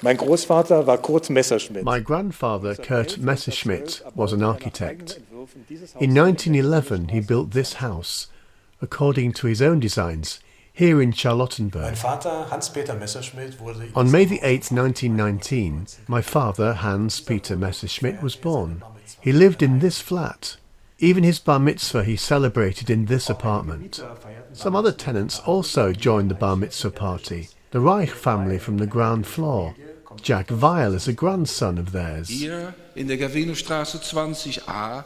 Mein Großvater war Kurt Messerschmidt. My grandfather, Kurt Messerschmidt, was an architect. In 1911, he built this house, according to his own designs, here in Charlottenburg. Mein Vater, Hans-Peter Messerschmidt, wurde On May the 8th, 1919, my father, Hans-Peter Messerschmidt, was born. He lived in this flat. Even his bar mitzvah he celebrated in this apartment. Some other tenants also joined the bar mitzvah party. The Reich family from the ground floor. Jack Weil is a grandson of theirs. Here in the Gervinusstraße 20a.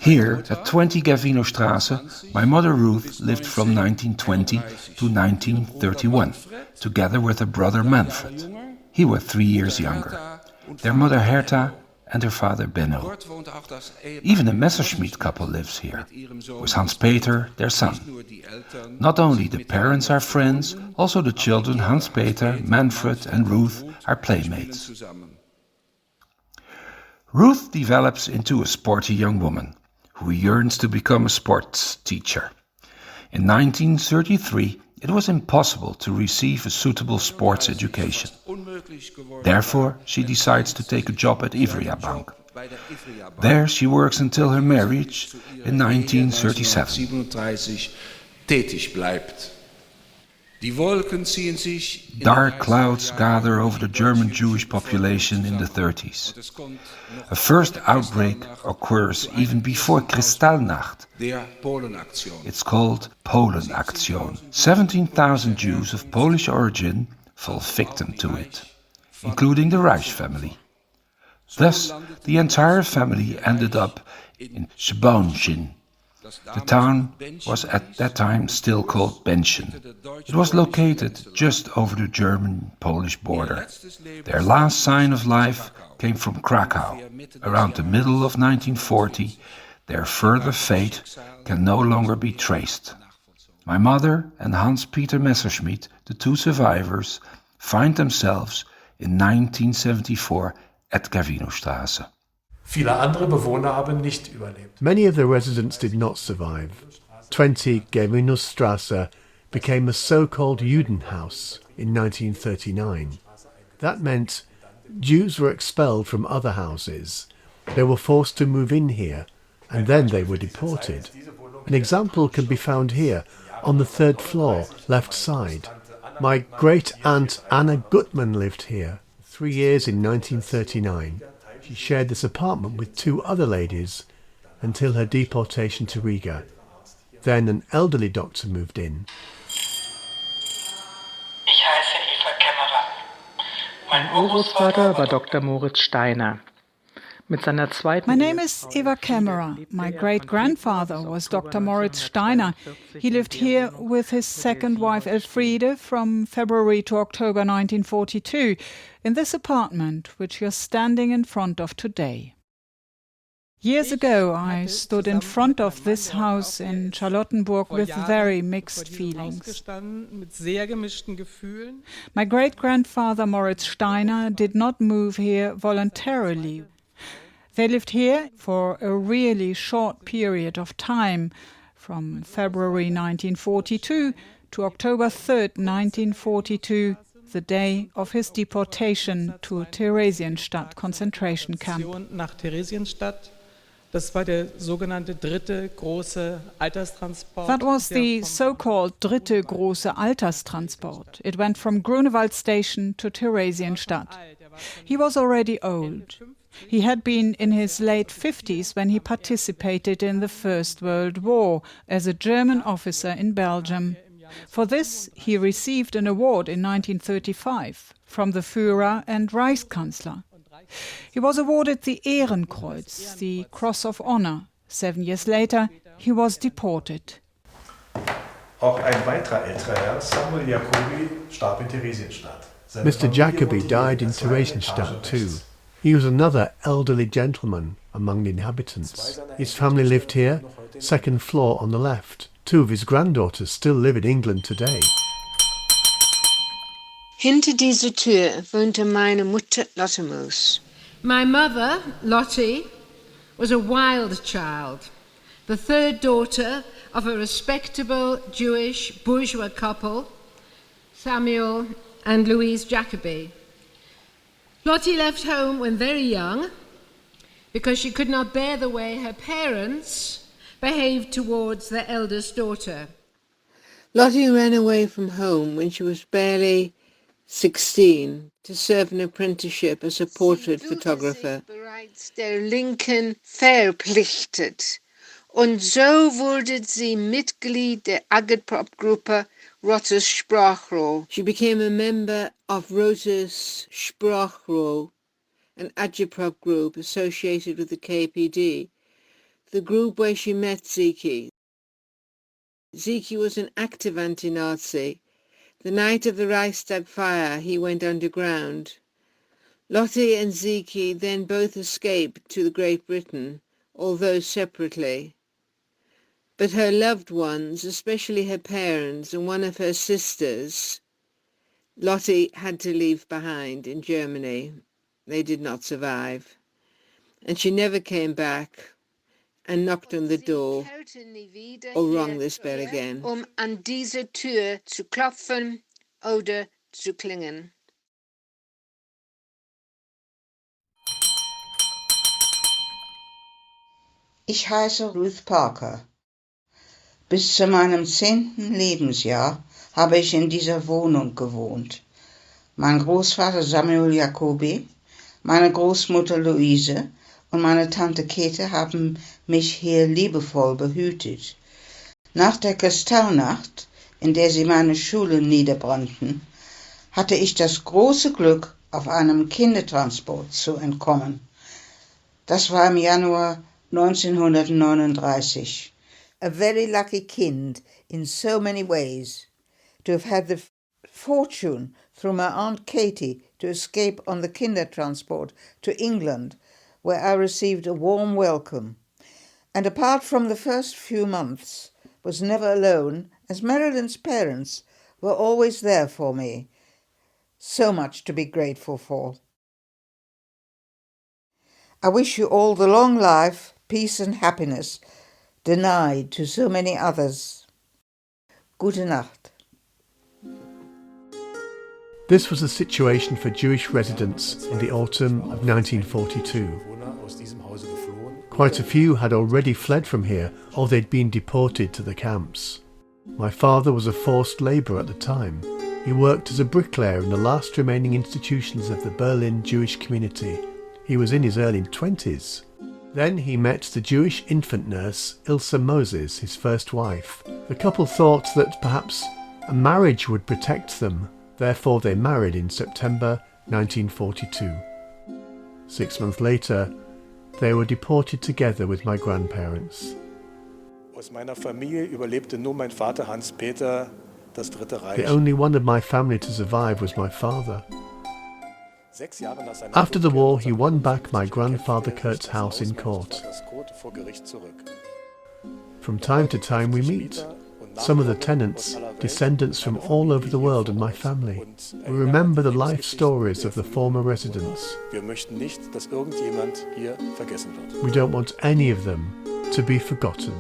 Here, at 20 Gervinusstraße, my mother Ruth lived from 1920 to 1931, together with her brother Manfred. He was 3 years younger. Their mother Herta and her father Benno. Even a Messerschmidt couple lives here, with Hans-Peter, their son. Not only the parents are friends, also the children Hans-Peter, Manfred and Ruth are playmates. Ruth develops into a sporty young woman who yearns to become a sports teacher. In 1933, it was impossible to receive a suitable sports education. Therefore, she decides to take a job at Ivrea Bank. There she works until her marriage in 1937. Dark clouds gather over the German Jewish population in the 30s. A first outbreak occurs even before Kristallnacht. It's called Polenaktion. 17,000 Jews of Polish origin fall victim to it, including the Reich family. Thus, the entire family ended up in Schbaunchin. The town was at that time still called Benchen. It was located just over the German-Polish border. Their last sign of life came from Krakow. Around the middle of 1940, their further fate can no longer be traced. My mother and Hans-Peter Messerschmidt, the two survivors, find themselves in 1974 at Gervinusstraße. Viele andere Bewohner haben nicht überlebt. Many of the residents did not survive. 20 Gervinusstraße became a so-called Judenhaus in 1939. That meant Jews were expelled from other houses. They were forced to move in here, and then they were deported. An example can be found here, on the third floor, left side. My great-aunt Anna Gutmann lived here 3 years in 1939. She shared this apartment with 2 other ladies until her deportation to Riga. Then an elderly doctor moved in. Ich heiße Eva Kamera. Mein Urgroßvater war Dr. Moritz Steiner. Mit seiner zweiten My name is Eva Kamera. My great-grandfather was Dr. Moritz Steiner. He lived here with his second wife Elfriede from February to October 1942 in this apartment which you're standing in front of today. Years ago, I stood in front of this house in Charlottenburg with very mixed feelings. My great-grandfather Moritz Steiner did not move here voluntarily. They lived here for a really short period of time, from February 1942 to October 3rd, 1942, the day of his deportation to Theresienstadt concentration camp. Das war der sogenannte dritte große Alterstransport. That was the so-called dritte große Alterstransport. It went from Grunewald station to Theresienstadt. He was already old. He had been in his late 50s when he participated in the First World War as a German officer in Belgium. For this, he received an award in 1935 from the Führer and Reichskanzler. He was awarded the Ehrenkreuz, the Cross of Honor. 7 years later, he was deported. Auch ein weiterer älterer Herr, Samuel Jacoby, starb in Theresienstadt. Mr. Jacoby died in Theresienstadt too. He was another elderly gentleman among the inhabitants. His family lived here, second floor on the left. 2 of his granddaughters still live in England today. Hinter dieser Tür wohnte meine Mutter Lottemus. My mother, Lottie, was a wild child, the third daughter of a respectable Jewish bourgeois couple, Samuel and Louise Jacoby. Lottie left home when very young because she could not bear the way her parents behaved towards their eldest daughter. Lottie ran away from home when she was barely 16 to serve an apprenticeship as a portrait photographer. Sie bereits der Linken verpflichtet. Und so wurde sie Mitglied der Agitprop-Gruppe Rotes Sprachrohr. She became a member of Rotes Sprachrohr, an agitprop group associated with the KPD, the group where she met Ziki. Ziki was an active anti-Nazi. The night of the Reichstag fire, he went underground. Lottie and Ziki then both escaped to Great Britain, although separately. But her loved ones, especially her parents and one of her sisters, Lottie had to leave behind in Germany. They did not survive. And she never came back and knocked on the door or rang this bell again. An diese Tür zu klopfen oder zu klingeln. Ich heiße Ruth Parker. Bis zu meinem 10. Lebensjahr habe ich in dieser Wohnung gewohnt. Mein Großvater Samuel Jacoby, meine Großmutter Luise und meine Tante Käthe haben mich hier liebevoll behütet. Nach der Kristallnacht, in der sie meine Schule niederbrannten, hatte ich das große Glück, auf einem Kindertransport zu entkommen. Das war im Januar 1939. A very lucky kind in so many ways, to have had the fortune through my Aunt Katie to escape on the Kindertransport to England, where I received a warm welcome, and apart from the first few months, was never alone, as Marilyn's parents were always there for me. So much to be grateful for. I wish you all the long life, peace and happiness denied to so many others. Gute Nacht. This was the situation for Jewish residents in the autumn of 1942. Quite a few had already fled from here, or they'd been deported to the camps. My father was a forced labourer at the time. He worked as a bricklayer in the last remaining institutions of the Berlin Jewish community. He was in his early 20s. Then he met the Jewish infant nurse Ilse Moses, his first wife. The couple thought that perhaps a marriage would protect them. Therefore they married in September 1942. 6 months later, they were deported together with my grandparents. Aus meiner Familie überlebte nur mein Vater Hans-Peter das Dritte Reich. The only one of my family to survive was my father. After the war, he won back my grandfather Kurt's house in court. From time to time we meet. Some of the tenants, descendants from all over the world, and my family. We remember the life stories of the former residents. We don't want any of them to be forgotten.